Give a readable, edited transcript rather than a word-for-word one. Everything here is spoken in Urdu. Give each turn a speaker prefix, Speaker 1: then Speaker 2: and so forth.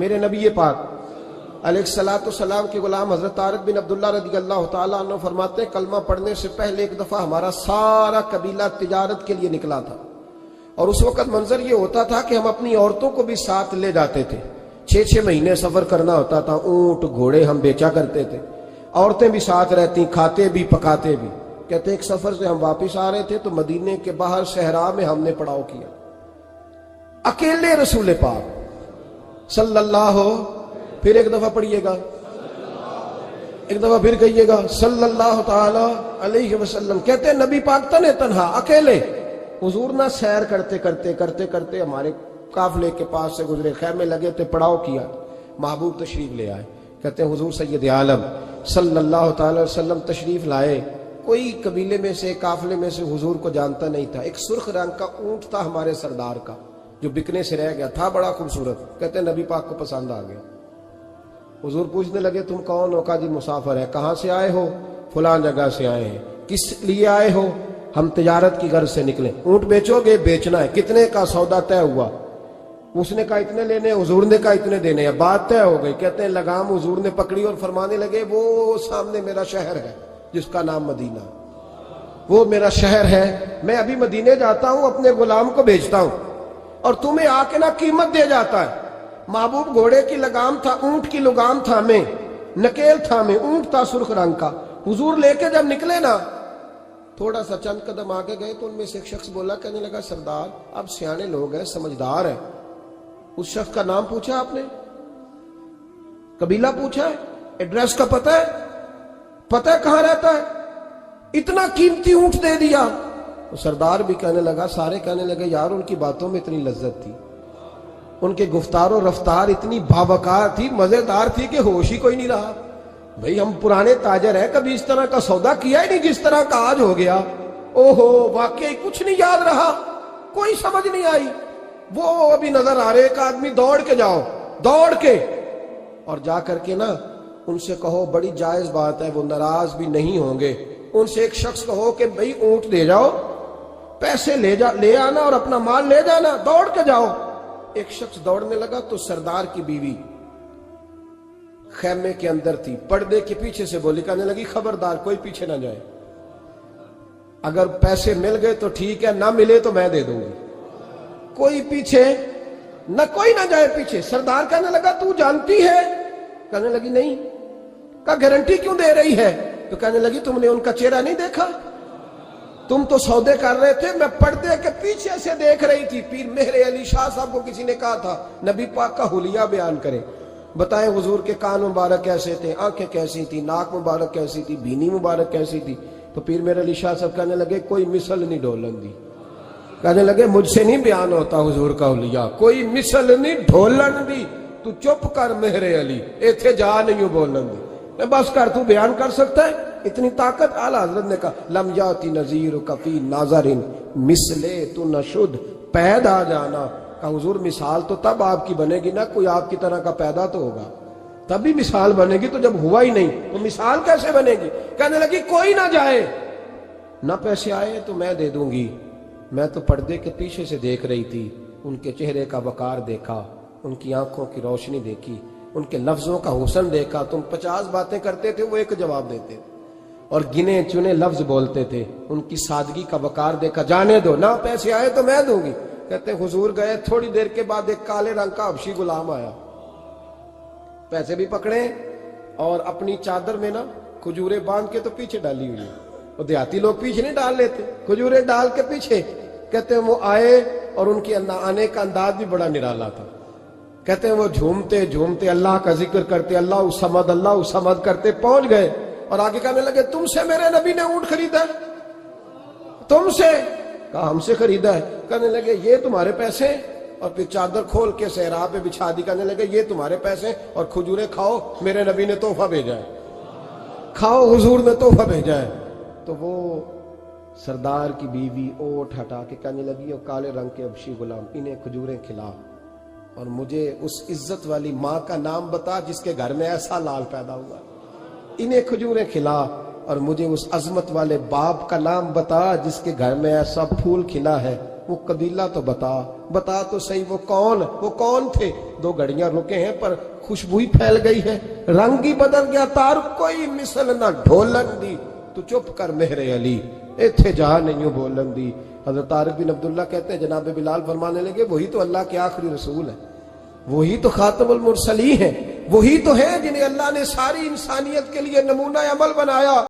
Speaker 1: میرے نبی پاک علیہ الصلوۃ والسلام کے غلام حضرت طارق بن عبداللہ رضی اللہ تعالیٰ عنہ فرماتے ہیں کلمہ پڑھنے سے پہلے ایک دفعہ ہمارا سارا قبیلہ تجارت کے لیے نکلا تھا، اور اس وقت منظر یہ ہوتا تھا کہ ہم اپنی عورتوں کو بھی ساتھ لے جاتے تھے۔ 6 مہینے سفر کرنا ہوتا تھا، اونٹ گھوڑے ہم بیچا کرتے تھے، عورتیں بھی ساتھ رہتی، کھاتے بھی پکاتے بھی۔ کہتے ایک سفر سے ہم واپس آ رہے تھے تو مدینے کے باہر صحرا میں ہم نے پڑاؤ کیا، اکیلے رسول پاک صلی اللہ پھر ایک دفعہ پڑھیے گا، ایک دفعہ پھر کہیے گا صلی اللہ تعالی علیہ وسلم۔ کہتے ہیں نبی پاک تنہا اکیلے حضور نہ سیر کرتے کرتے ہمارے قافلے کے پاس سے گزرے، خیمے لگے تھے، پڑاؤ کیا، محبوب تشریف لے آئے۔ کہتے ہیں حضور سید عالم صلی اللہ تعالی وسلم تشریف لائے، کوئی قبیلے میں سے قافلے میں سے حضور کو جانتا نہیں تھا۔ ایک سرخ رنگ کا اونٹ تھا ہمارے سردار کا جو بکنے سے رہ گیا تھا، بڑا خوبصورت۔ کہتے ہیں نبی پاک کو پسند آ گیا۔ حضور پوچھنے لگے تم کون ہو؟ کہا جی مسافر ہے۔ کہاں سے آئے ہو؟ فلاں جگہ سے آئے ہیں۔ کس لیے آئے ہو؟ ہم تجارت کی غرض سے نکلے۔ اونٹ بیچو گے؟ بیچنا ہے۔ کتنے کا سودا طے ہوا؟ اس نے کہا اتنے لینے، حضور نے کہا اتنے دینے ہیں، بات طے ہو گئی۔ کہتے ہیں لگام حضور نے پکڑی اور فرمانے لگے وہ سامنے میرا شہر ہے جس کا نام مدینہ، وہ میرا شہر ہے، میں ابھی مدینے جاتا ہوں، اپنے غلام کو بھیجتا ہوں اور تمہیں آ کے نہ قیمت دے جاتا ہے۔ محبوب گھوڑے کی لگام تھا، اونٹ کی لگام تھا، میں نکیل تھا، میں اونٹ تھا سرخ رنگ کا۔ حضور لے کے جب نکلے نا، تھوڑا سا چند قدم آگے گئے تو ان میں سے ایک شخص بولا، کہنے لگا سردار اب سیانے لوگ ہیں، سمجھدار ہیں۔ اس شخص کا نام پوچھا آپ نے، قبیلہ پوچھا ہے، ایڈریس کا پتہ ہے کہاں رہتا ہے، اتنا قیمتی اونٹ دے دیا۔ سردار بھی کہنے لگا، سارے کہنے لگے یار ان کی باتوں میں اتنی لذت تھی، ان کے گفتار و رفتار اتنی بھاوکار تھی، مزیدار تھی کہ ہوش ہی کوئی نہیں رہا۔ بھئی ہم پرانے تاجر ہیں، کبھی اس طرح کا سودا کیا ہی نہیں جس طرح کا آج ہو گیا۔ اوہو واقعی کچھ نہیں یاد رہا، کوئی سمجھ نہیں آئی۔ وہ ابھی نظر آ رہے، ایک آدمی دوڑ کے جاؤ، دوڑ کے اور جا کر کے نا ان سے کہو بڑی جائز بات ہے، وہ ناراض بھی نہیں ہوں گے۔ ان سے ایک شخص کہو کہ بھئی اونٹ دے جاؤ، پیسے لے آنا اور اپنا مال لے جانا، دوڑ کے جاؤ۔ ایک شخص دوڑنے لگا تو سردار کی بیوی خیمے کے اندر تھی، پردے کے پیچھے سے بولی، کہنے لگی خبردار کوئی پیچھے نہ جائے، اگر پیسے مل گئے تو ٹھیک ہے، نہ ملے تو میں دے دوں گی، کوئی پیچھے نہ، کوئی نہ جائے پیچھے۔ سردار کہنے لگا تو جانتی ہے؟ کہنے لگی نہیں۔ کہا گارنٹی کیوں دے رہی ہے؟ تو کہنے لگی تم نے ان کا چہرہ نہیں دیکھا؟ تم تو سودے کر رہے تھے، میں پردے کے پیچھے سے دیکھ رہی تھی۔ پیر مہر علی شاہ صاحب کو کسی نے کہا تھا نبی پاک کا حلیہ بیان کرے، بتائیں حضور کے کان مبارک کیسے تھے، آنکھیں کیسی تھی، ناک مبارک کیسی تھی، بینی مبارک کیسی تھی۔ تو پیر مہر علی شاہ صاحب کہنے لگے کوئی مثل نہیں ڈھولن دی، کہنے لگے مجھ سے نہیں بیان ہوتا حضور کا حلیہ، کوئی مثل نہیں ڈھولن دی، تو چپ کر مہر علی، ایتھے جا نہیں بولن دی، بس کر، تو بیان کر سکتا ہے اتنی طاقت۔ اعلیٰ حضرت نے کہا لم یاتی نذیر کفی ناظرین مثلے تو نشد، پیدا جانا۔ کہا حضور مثال تو تب آپ کی بنے گی نا، کوئی آپ کی طرح کا پیدا تو ہوگا، تبھی مثال بنے گی، تو جب ہوا ہی نہیں تو مثال کیسے بنے گی؟ کہنے لگی کوئی نہ جائے، نہ پیسے آئے تو میں دے دوں گی۔ میں تو پردے کے پیچھے سے دیکھ رہی تھی، ان کے چہرے کا وقار دیکھا، ان کی آنکھوں کی روشنی دیکھی، ان کے لفظوں کا حسن دیکھا۔ تم 50 باتیں کرتے تھے، وہ ایک جواب دیتے تھے اور گنے چنے لفظ بولتے تھے، ان کی سادگی کا وقار دیکھا۔ جانے دو، نہ پیسے آئے تو میں دوں گی۔ کہتے ہیں حضور گئے، تھوڑی دیر کے بعد ایک کالے رنگ کا حبشی غلام آیا، پیسے بھی پکڑے اور اپنی چادر میں نا کھجوریں باندھ کے تو پیچھے ڈالی ہوئی ہے، وہ دیہاتی لوگ پیچھے نہیں ڈال لیتے، کھجوریں ڈال کے پیچھے۔ کہتے ہیں وہ آئے اور ان کے آنے کا انداز بھی بڑا نرالا تھا۔ کہتے ہیں وہ جھومتے جھومتے اللہ کا ذکر کرتے، اللہ صمد کرتے پہنچ گئے اور آگے کہنے لگے تم سے میرے نبی نے اونٹ خریدا ہے؟ تم سے؟ کہا ہم سے خریدا ہے۔ کہنے لگے یہ تمہارے پیسے؟ اور پھر چادر کھول کے صحرا پہ بچھا دی، کہنے لگے یہ تمہارے پیسے اور کھجوریں کھاؤ، میرے نبی نے تحفہ بھیجا ہے، کھاؤ، حضور نے تحفہ بھیجا ہے۔ تو وہ سردار کی بیوی اوٹ ہٹا کے کہنے لگی وہ کالے رنگ کے حبشی غلام، انہیں کھجوریں کھلا اور مجھے اس عزت والی ماں کا نام بتا جس کے گھر میں ایسا لال پیدا ہوا، انہیں کھجوریں کھلا، اور مجھے اس عظمت والے باپ کا نام بتا جس کے گھر میں ایسا پھول کھلا ہے، وہ قبیلہ تو بتا تو صحیح، وہ کون تھے؟ 2 گھڑیاں رکے ہیں پر خوشبو ہی پھیل گئی ہے، رنگ ہی بدل گیا، تار کوئی مثل نہ ڈھولن دی، تو چپ کر مہر علی، ایتھے جہاں نہیں ہو بولن دی۔ حضرت طارق بن عبداللہ کہتے ہیں جناب بلال فرمانے لگے وہی تو اللہ کے آخری رسول ہے، وہی تو خاتم المرسلین ہیں، وہی تو ہیں جنہیں اللہ نے ساری انسانیت کے لیے نمونہ عمل بنایا۔